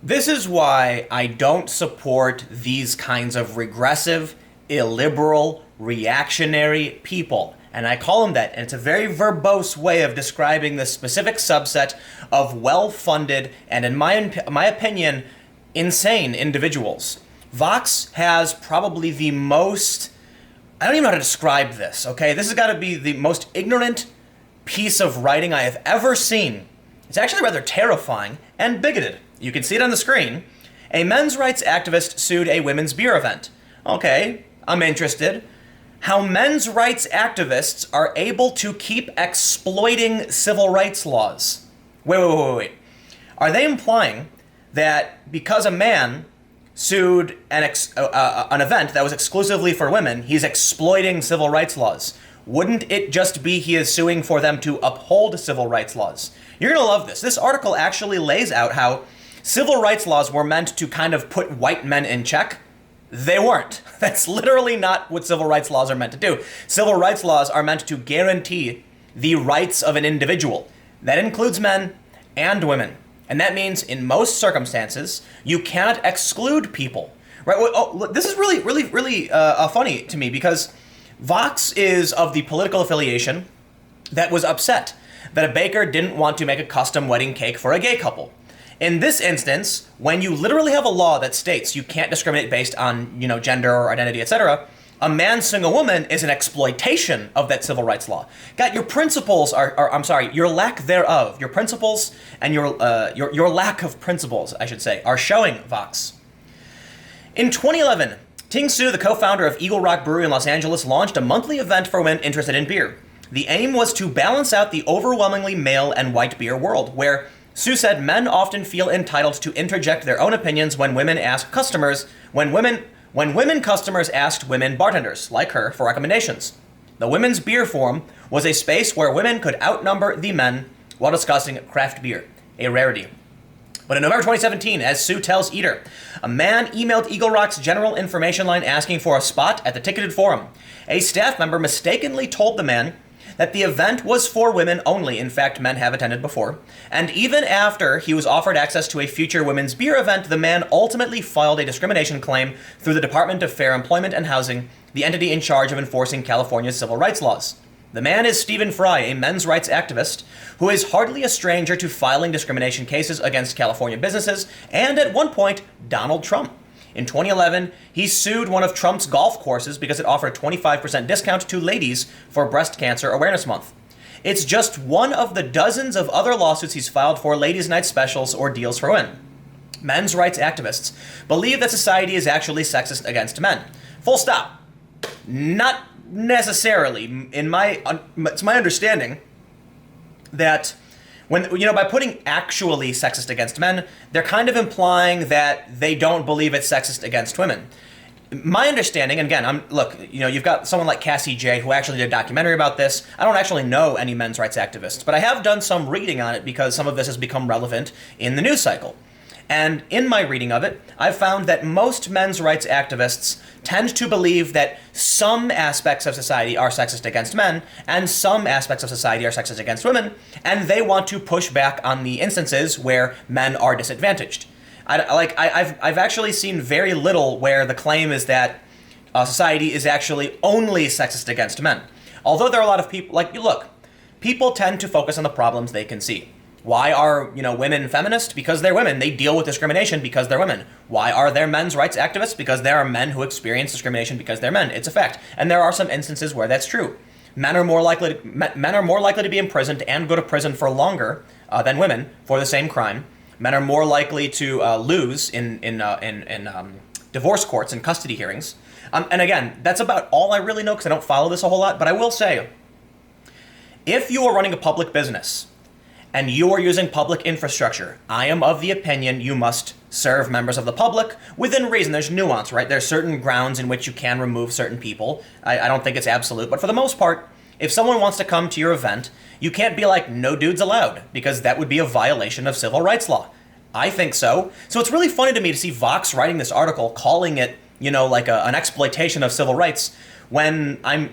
This is why I don't support these kinds of regressive, illiberal, reactionary people. And I call them that. And it's a very verbose way of describing this specific subset of well-funded and, in my opinion, insane individuals. Vox has probably the most... I don't even know how to describe this, okay? This has got to be the most ignorant piece of writing I have ever seen. It's actually rather terrifying and bigoted. You can see it on the screen. A men's rights activist sued a women's beer event. Okay, I'm interested. How men's rights activists are able to keep exploiting civil rights laws. Wait. Are they implying that because a man sued an event that was exclusively for women, he's exploiting civil rights laws? Wouldn't it just be he is suing for them to uphold civil rights laws? You're going to love this. This article actually lays out how civil rights laws were meant to kind of put white men in check. They weren't. That's literally not what civil rights laws are meant to do. Civil rights laws are meant to guarantee the rights of an individual. That includes men and women. And that means in most circumstances, you cannot exclude people. Right? Oh, this is really funny to me because Vox is of the political affiliation that was upset that a baker didn't want to make a custom wedding cake for a gay couple. In this instance, when you literally have a law that states you can't discriminate based on, gender or identity, etc., a man suing a woman is an exploitation of that civil rights law. God, your principles your lack thereof, your principles and your lack of principles, I should say, are showing, Vox. In 2011, Ting Su, the co-founder of Eagle Rock Brewery in Los Angeles, launched a monthly event for women interested in beer. The aim was to balance out the overwhelmingly male and white beer world, where Su said men often feel entitled to interject their own opinions when women customers asked women bartenders, like her, for recommendations. The Women's Beer Forum was a space where women could outnumber the men while discussing craft beer, a rarity. But in November 2017, as Su tells Eater, a man emailed Eagle Rock's general information line asking for a spot at the ticketed forum. A staff member mistakenly told the man that the event was for women only. In fact, men have attended before. And even after he was offered access to a future women's beer event, the man ultimately filed a discrimination claim through the Department of Fair Employment and Housing, the entity in charge of enforcing California's civil rights laws. The man is Stephen Fry, a men's rights activist who is hardly a stranger to filing discrimination cases against California businesses and, at one point, Donald Trump. In 2011, he sued one of Trump's golf courses because it offered a 25% discount to ladies for Breast Cancer Awareness Month. It's just one of the dozens of other lawsuits he's filed for ladies' night specials or deals for women. Men's rights activists believe that society is actually sexist against men. Full stop. Not necessarily. It's my understanding that by putting actually sexist against men, they're kind of implying that they don't believe it's sexist against women. My understanding, and again, you've got someone like Cassie J who actually did a documentary about this. I don't actually know any men's rights activists, but I have done some reading on it because some of this has become relevant in the news cycle. And in my reading of it, I've found that most men's rights activists tend to believe that some aspects of society are sexist against men and some aspects of society are sexist against women, and they want to push back on the instances where men are disadvantaged. I've actually seen very little where the claim is that society is actually only sexist against men. Although there are a lot of people, people tend to focus on the problems they can see. Why are, women feminist? Because they're women. They deal with discrimination because they're women. Why are there men's rights activists? Because there are men who experience discrimination because they're men. It's a fact. And there are some instances where that's true. Men are more likely to be imprisoned and go to prison for longer than women for the same crime. Men are more likely to lose in divorce courts and custody hearings. And again, that's about all I really know because I don't follow this a whole lot. But I will say, if you are running a public business and you are using public infrastructure, I am of the opinion you must serve members of the public within reason. There's nuance, right? There's certain grounds in which you can remove certain people. I don't think it's absolute, but for the most part, if someone wants to come to your event, you can't be like, no dudes allowed, because that would be a violation of civil rights law. I think so. So it's really funny to me to see Vox writing this article, calling it, an exploitation of civil rights, when I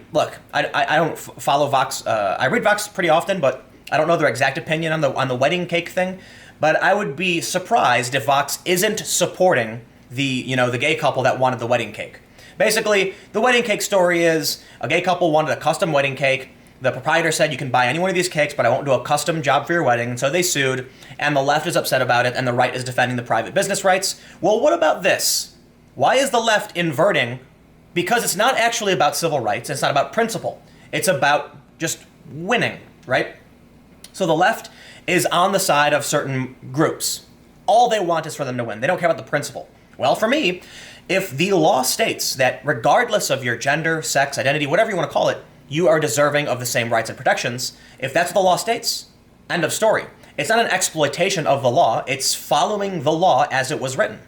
don't follow Vox. I read Vox pretty often, but I don't know their exact opinion on the wedding cake thing. but I would be surprised if Vox isn't supporting the gay couple that wanted the wedding cake. Basically, the wedding cake story is a gay couple wanted a custom wedding cake. The proprietor said, you can buy any one of these cakes, but I won't do a custom job for your wedding. And so they sued, and the left is upset about it, and the right is defending the private business rights. Well, what about this? Why is the left inverting? Because it's not actually about civil rights. It's not about principle. It's about just winning, right? So the left is on the side of certain groups. All they want is for them to win. They don't care about the principle. Well, for me, if the law states that regardless of your gender, sex, identity, whatever you want to call it, you are deserving of the same rights and protections, if that's what the law states, end of story. It's not an exploitation of the law, it's following the law as it was written.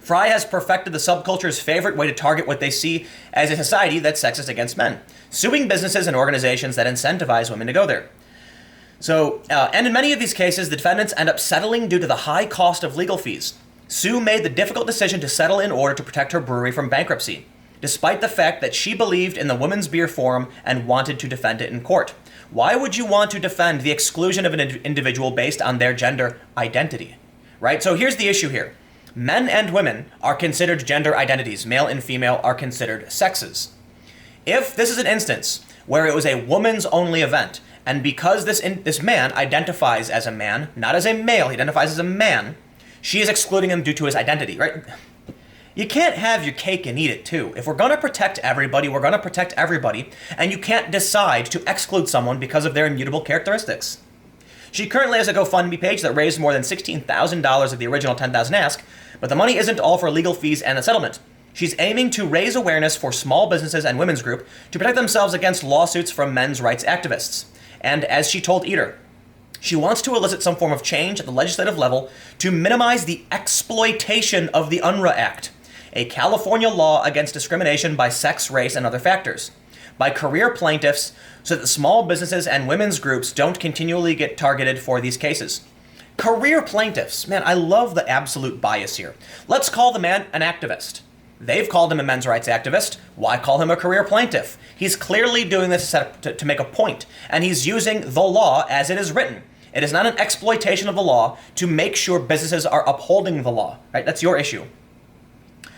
Frye has perfected the subculture's favorite way to target what they see as a society that's sexist against men, suing businesses and organizations that incentivize women to go there. And in many of these cases, the defendants end up settling due to the high cost of legal fees. Sue made the difficult decision to settle in order to protect her brewery from bankruptcy, despite the fact that she believed in the Women's Beer Forum and wanted to defend it in court. Why would you want to defend the exclusion of an individual based on their gender identity? Right? So here's the issue here. Men and women are considered gender identities. Male and female are considered sexes. If this is an instance where it was a woman's only event, and because this man identifies as a man, not as a male, he identifies as a man, she is excluding him due to his identity, right? You can't have your cake and eat it too. If we're going to protect everybody, we're going to protect everybody, and you can't decide to exclude someone because of their immutable characteristics. She currently has a GoFundMe page that raised more than $16,000 of the original $10,000 ask, but the money isn't all for legal fees and the settlement. She's aiming to raise awareness for small businesses and women's group to protect themselves against lawsuits from men's rights activists. And as she told Eater, she wants to elicit some form of change at the legislative level to minimize the exploitation of the UNRRA Act, a California law against discrimination by sex, race, and other factors, by career plaintiffs so that small businesses and women's groups don't continually get targeted for these cases. Career plaintiffs. Man, I love the absolute bias here. Let's call the man an activist. They've called him a men's rights activist. Why call him a career plaintiff? He's clearly doing this to make a point, and he's using the law as it is written. It is not an exploitation of the law to make sure businesses are upholding the law, right? That's your issue.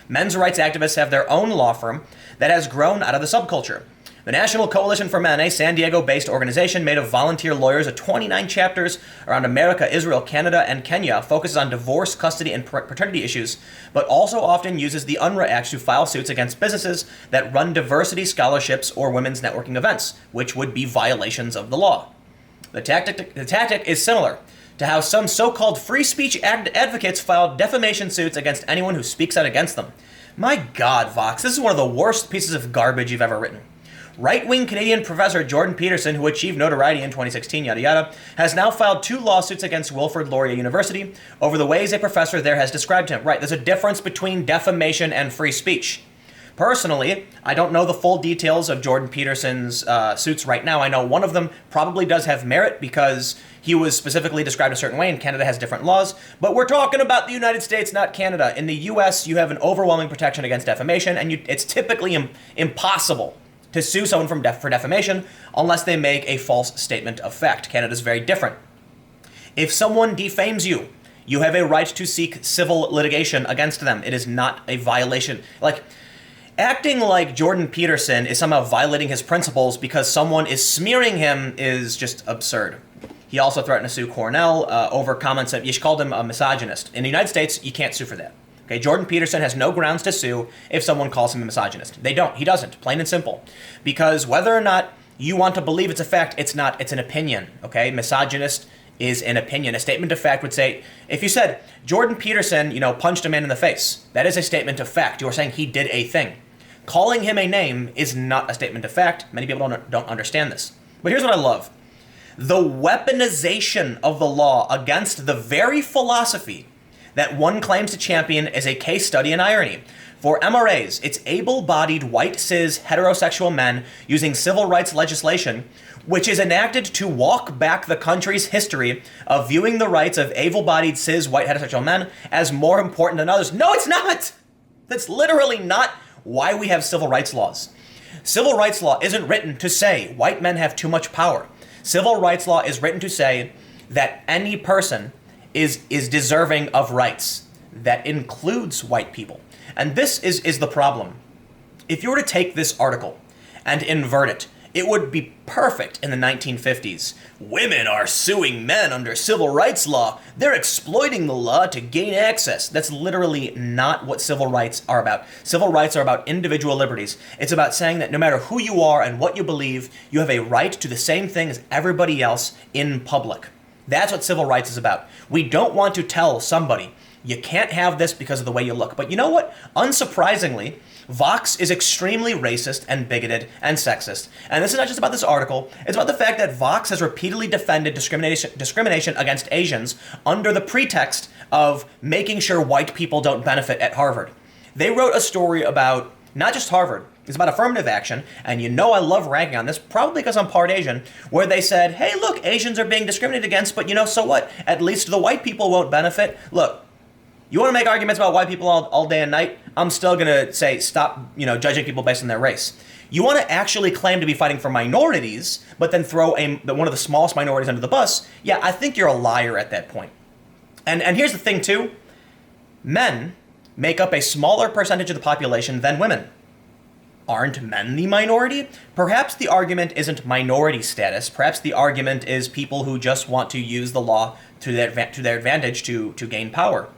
Men's rights activists have their own law firm that has grown out of the subculture. The National Coalition for Men, a San Diego-based organization made of volunteer lawyers of 29 chapters around America, Israel, Canada, and Kenya, focuses on divorce, custody, and paternity issues, but also often uses the UNRRA Act to file suits against businesses that run diversity scholarships or women's networking events, which would be violations of the law. The tactic is similar to how some so-called free speech advocates filed defamation suits against anyone who speaks out against them. My God, Vox, this is one of the worst pieces of garbage you've ever written. Right-wing Canadian professor Jordan Peterson, who achieved notoriety in 2016, yada yada, has now filed 2 lawsuits against Wilfrid Laurier University over the ways a professor there has described him. Right, there's a difference between defamation and free speech. Personally, I don't know the full details of Jordan Peterson's suits right now. I know one of them probably does have merit because he was specifically described a certain way, and Canada has different laws. But we're talking about the United States, not Canada. In the U.S., you have an overwhelming protection against defamation, and it's typically impossible to sue someone for defamation unless they make a false statement of fact. Canada's very different. If someone defames you, you have a right to seek civil litigation against them. It is not a violation. Acting like Jordan Peterson is somehow violating his principles because someone is smearing him is just absurd. He also threatened to sue Cornell over comments that she called him a misogynist. In the United States, you can't sue for that. Okay, Jordan Peterson has no grounds to sue if someone calls him a misogynist. They don't. He doesn't. Plain and simple. Because whether or not you want to believe it's a fact, it's not. It's an opinion. Okay, misogynist is an opinion. A statement of fact would say, if you said Jordan Peterson, punched a man in the face, that is a statement of fact. You are saying he did a thing. Calling him a name is not a statement of fact. Many people don't understand this. But here's what I love. The weaponization of the law against the very philosophy that one claims to champion is a case study in irony. For MRAs, it's able-bodied, white, cis, heterosexual men using civil rights legislation, which is enacted to walk back the country's history of viewing the rights of able-bodied, cis, white, heterosexual men as more important than others. No, it's not! That's literally not why we have civil rights laws. Civil rights law isn't written to say white men have too much power. Civil rights law is written to say that any person is deserving of rights. That includes white people. And this is the problem. If you were to take this article and invert it, it would be perfect in the 1950s. Women are suing men under civil rights law. They're exploiting the law to gain access. That's literally not what civil rights are about. Civil rights are about individual liberties. It's about saying that no matter who you are and what you believe, you have a right to the same thing as everybody else in public. That's what civil rights is about. We don't want to tell somebody, you can't have this because of the way you look. But you know what? Unsurprisingly, Vox is extremely racist and bigoted and sexist. And this is not just about this article. It's about the fact that Vox has repeatedly defended discrimination against Asians under the pretext of making sure white people don't benefit at Harvard. They wrote a story about not just Harvard. It's about affirmative action, and you know I love ragging on this, probably because I'm part Asian, where they said, hey, look, Asians are being discriminated against, but you know, so what? At least the white people won't benefit. Look, you want to make arguments about white people all day and night? I'm still going to say stop, judging people based on their race. You want to actually claim to be fighting for minorities, but then throw one of the smallest minorities under the bus? Yeah, I think you're a liar at that point. And here's the thing, too. Men make up a smaller percentage of the population than women. Aren't men the minority? Perhaps the argument isn't minority status. Perhaps the argument is people who just want to use the law to their advantage to gain power.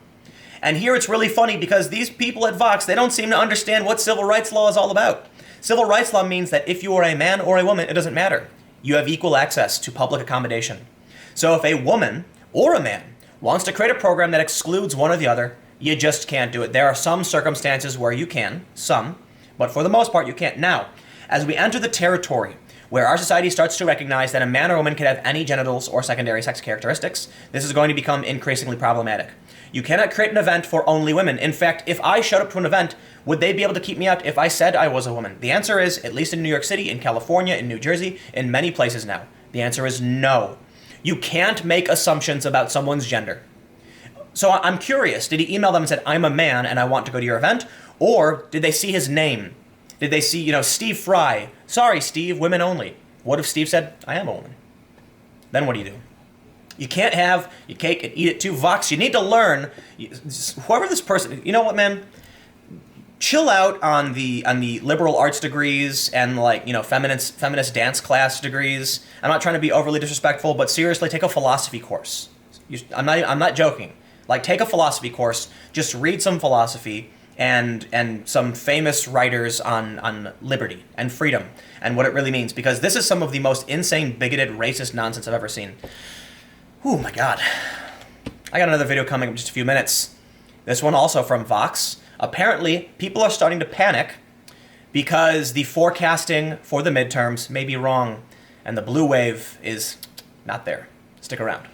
And here it's really funny because these people at Vox, they don't seem to understand what civil rights law is all about. Civil rights law means that if you are a man or a woman, it doesn't matter. You have equal access to public accommodation. So if a woman or a man wants to create a program that excludes one or the other, you just can't do it. There are some circumstances where you can, but for the most part you can't. Now, as we enter the territory where our society starts to recognize that a man or woman can have any genitals or secondary sex characteristics, this is going to become increasingly problematic. You cannot create an event for only women. In fact, if I showed up to an event, would they be able to keep me out if I said I was a woman? The answer is, at least in New York City, in California, in New Jersey, in many places now, the answer is no. You can't make assumptions about someone's gender. So I'm curious, did he email them and said, I'm a man and I want to go to your event? Or did they see his name? Did they see, Steve Fry? Sorry, Steve, women only. What if Steve said, I am a woman? Then what do you do? You can't have your cake and eat it too. Vox, you need to learn. Whoever this person, you know what, man? Chill out on the liberal arts degrees and feminist dance class degrees. I'm not trying to be overly disrespectful, but seriously, take a philosophy course. I'm not joking. Take a philosophy course. Just read some philosophy and some famous writers on liberty and freedom and what it really means, because this is some of the most insane, bigoted, racist nonsense I've ever seen. Oh my God. I got another video coming in just a few minutes. This one also from Vox. Apparently, people are starting to panic because the forecasting for the midterms may be wrong and the blue wave is not there. Stick around.